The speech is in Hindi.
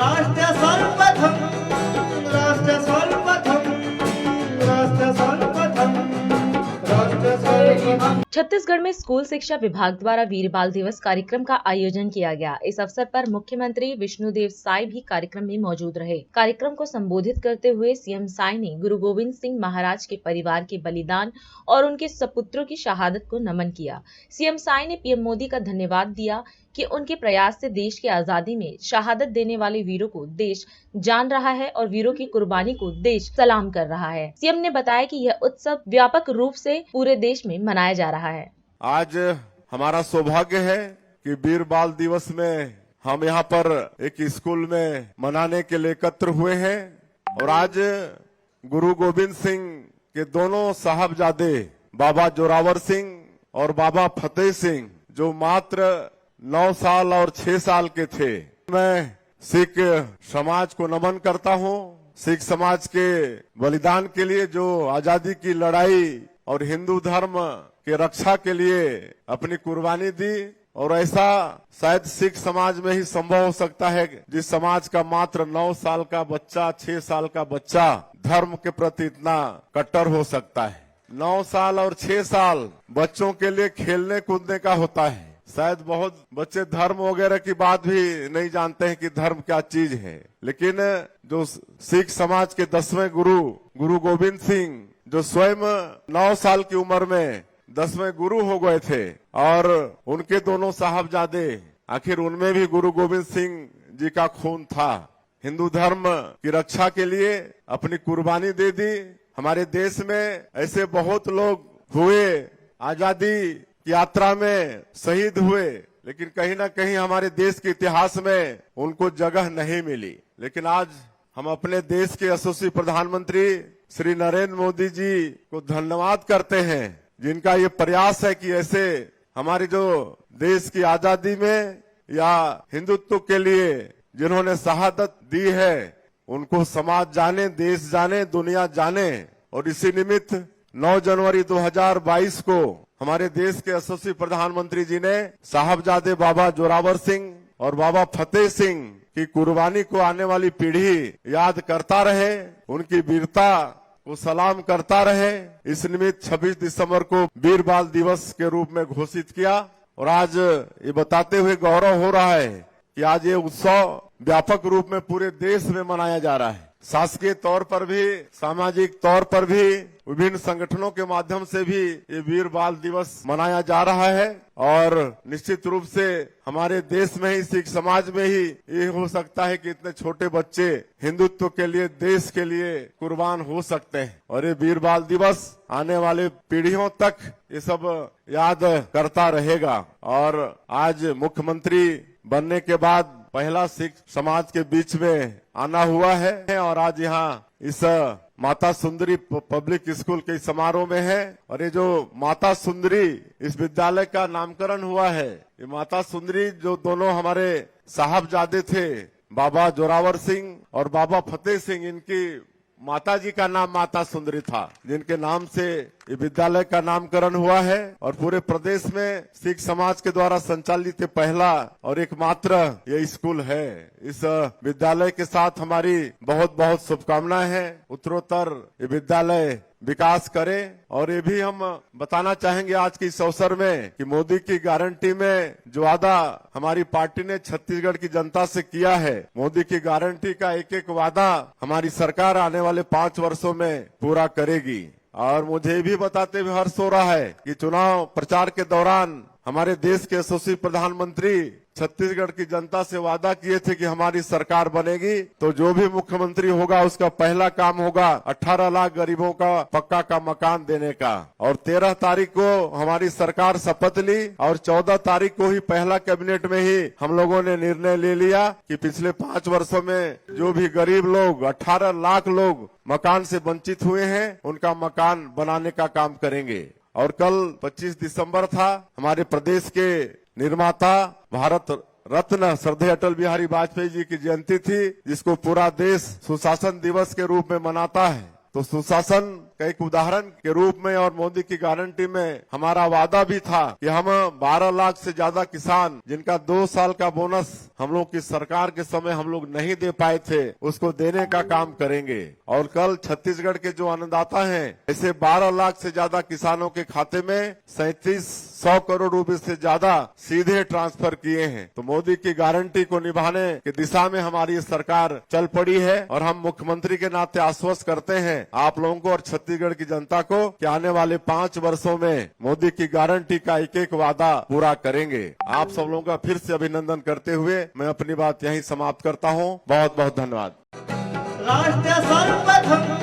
राष्ट्र सर्वप्रथम राष्ट्र सर्वप्रथम राष्ट्र सर्वप्रथम राष्ट्र सर्वप्रथम। छत्तीसगढ़ में स्कूल शिक्षा विभाग द्वारा वीर बाल दिवस कार्यक्रम का आयोजन किया गया। इस अवसर पर मुख्यमंत्री विष्णुदेव साय भी कार्यक्रम में मौजूद रहे। कार्यक्रम को संबोधित करते हुए सीएम साय ने गुरु गोविंद सिंह महाराज के परिवार के बलिदान और उनके सपुत्रों की शहादत को नमन किया। सीएम साय ने पीएम मोदी का धन्यवाद दिया कि उनके प्रयास से देश की आजादी में शहादत देने वाले वीरों को देश जान रहा है और वीरों की कुर्बानी को देश सलाम कर रहा है। सीएम ने बताया कि यह उत्सव व्यापक रूप से पूरे देश में मनाया जा रहा है। आज हमारा सौभाग्य है कि वीर बाल दिवस में हम यहाँ पर एक स्कूल में मनाने के लिए एकत्र हुए हैं और आज गुरु गोविंद सिंह के दोनों साहबजादे बाबा जोरावर सिंह और बाबा फतेह सिंह जो मात्र 9 साल और 6 साल के थे। मैं सिख समाज को नमन करता हूँ। सिख समाज के बलिदान के लिए जो आजादी की लड़ाई और हिंदू धर्म के रक्षा के लिए अपनी कुर्बानी दी और ऐसा शायद सिख समाज में ही संभव हो सकता है जिस समाज का मात्र 9 साल का बच्चा 6 साल का बच्चा धर्म के प्रति इतना कट्टर हो सकता है। 9 साल और 6 साल बच्चों के लिए खेलने कूदने का होता है। शायद बहुत बच्चे धर्म वगैरह की बात भी नहीं जानते हैं कि धर्म क्या चीज है, लेकिन जो सिख समाज के 10वें गुरु गोविंद सिंह जो स्वयं 9 साल की उम्र में 10वें गुरु हो गए थे और उनके दोनों साहबजादे, आखिर उनमें भी गुरु गोविंद सिंह जी का खून था। हिंदू धर्म की रक्षा के लिए अपनी कुर्बानी दे दी। हमारे देश में ऐसे बहुत लोग हुए, आजादी की यात्रा में शहीद हुए, लेकिन कहीं ना कहीं हमारे देश के इतिहास में उनको जगह नहीं मिली। लेकिन आज हम अपने देश के यशस्वी प्रधानमंत्री श्री नरेंद्र मोदी जी को धन्यवाद करते हैं जिनका ये प्रयास है कि ऐसे हमारी जो देश की आजादी में या हिंदुत्व के लिए जिन्होंने शहादत दी है उनको समाज जाने, देश जाने, दुनिया जाने। और इसी निमित्त 9 जनवरी 2022 को हमारे देश के यशस्वी प्रधानमंत्री जी ने साहबजादे बाबा जोरावर सिंह और बाबा फतेह सिंह की कुर्बानी को आने वाली पीढ़ी याद करता रहे, उनकी वीरता को सलाम करता रहे। इस निमित्त 26 दिसंबर को वीर बाल दिवस के रूप में घोषित किया और आज ये बताते हुए गौरव हो रहा है कि आज ये उत्सव व्यापक रूप में पूरे देश में मनाया जा रहा है। शासकीय तौर पर भी, सामाजिक तौर पर भी, विभिन्न संगठनों के माध्यम से भी ये वीर बाल दिवस मनाया जा रहा है और निश्चित रूप से हमारे देश में ही, सिख समाज में ही ये हो सकता है कि इतने छोटे बच्चे हिंदुत्व के लिए, देश के लिए कुर्बान हो सकते हैं। और ये वीर बाल दिवस आने वाले पीढ़ियों तक ये सब याद करता रहेगा। और आज मुख्यमंत्री बनने के बाद पहला सिख समाज के बीच में आना हुआ है और आज यहाँ इस माता सुंदरी पब्लिक स्कूल के समारोह में है। और ये जो माता सुंदरी इस विद्यालय का नामकरण हुआ है, ये माता सुंदरी जो दोनों हमारे साहबजादे थे बाबा जोरावर सिंह और बाबा फतेह सिंह, इनकी माता जी का नाम माता सुंदरी था, जिनके नाम से ये विद्यालय का नामकरण हुआ है। और पूरे प्रदेश में सिख समाज के द्वारा संचालित पहला और एकमात्र ये स्कूल है। इस विद्यालय के साथ हमारी बहुत बहुत शुभकामनाएं हैं। उत्तरोत्तर ये विद्यालय विकास करे। और ये भी हम बताना चाहेंगे आज के इस अवसर में कि मोदी की गारंटी में जो वादा हमारी पार्टी ने छत्तीसगढ़ की जनता से किया है, मोदी की गारंटी का एक एक वादा हमारी सरकार आने वाले 5 वर्षों में पूरा करेगी। और मुझे भी बताते हुए हर्ष हो रहा है कि चुनाव प्रचार के दौरान हमारे देश के यशस्वी प्रधानमंत्री छत्तीसगढ़ की जनता से वादा किए थे कि हमारी सरकार बनेगी तो जो भी मुख्यमंत्री होगा उसका पहला काम होगा 18 लाख गरीबों का पक्का का मकान देने का। और 13 तारीख को हमारी सरकार शपथ ली और 14 तारीख को ही पहला कैबिनेट में ही हम लोगों ने निर्णय ले लिया कि पिछले 5 वर्षों में जो भी गरीब लोग 18 लाख लोग मकान से वंचित हुए हैं उनका मकान बनाने का काम करेंगे। और कल 25 दिसंबर था, हमारे प्रदेश के निर्माता भारत रत्न श्रद्धेय अटल बिहारी वाजपेयी जी की जयंती थी, जिसको पूरा देश सुशासन दिवस के रूप में मनाता है। तो सुशासन का एक उदाहरण के रूप में और मोदी की गारंटी में हमारा वादा भी था कि हम 12 लाख से ज्यादा किसान जिनका 2 साल का बोनस हम लोग की सरकार के समय हम लोग नहीं दे पाए थे, उसको देने का काम करेंगे। और कल छत्तीसगढ़ के जो अन्नदाता हैं, ऐसे 12 लाख से ज्यादा किसानों के खाते में 3700 करोड़ रुपए से ज्यादा सीधे ट्रांसफर किए हैं। तो मोदी की गारंटी को निभाने की दिशा में हमारी सरकार चल पड़ी है और हम मुख्यमंत्री के नाते आश्वस्त करते हैं आप लोगों को और छत्तीसगढ़ की जनता को कि आने वाले 5 वर्षों में मोदी की गारंटी का एक एक वादा पूरा करेंगे। आप सब लोगों का फिर से अभिनंदन करते हुए मैं अपनी बात यहीं समाप्त करता हूं। बहुत बहुत धन्यवाद। राष्ट्र सर्वप्रथम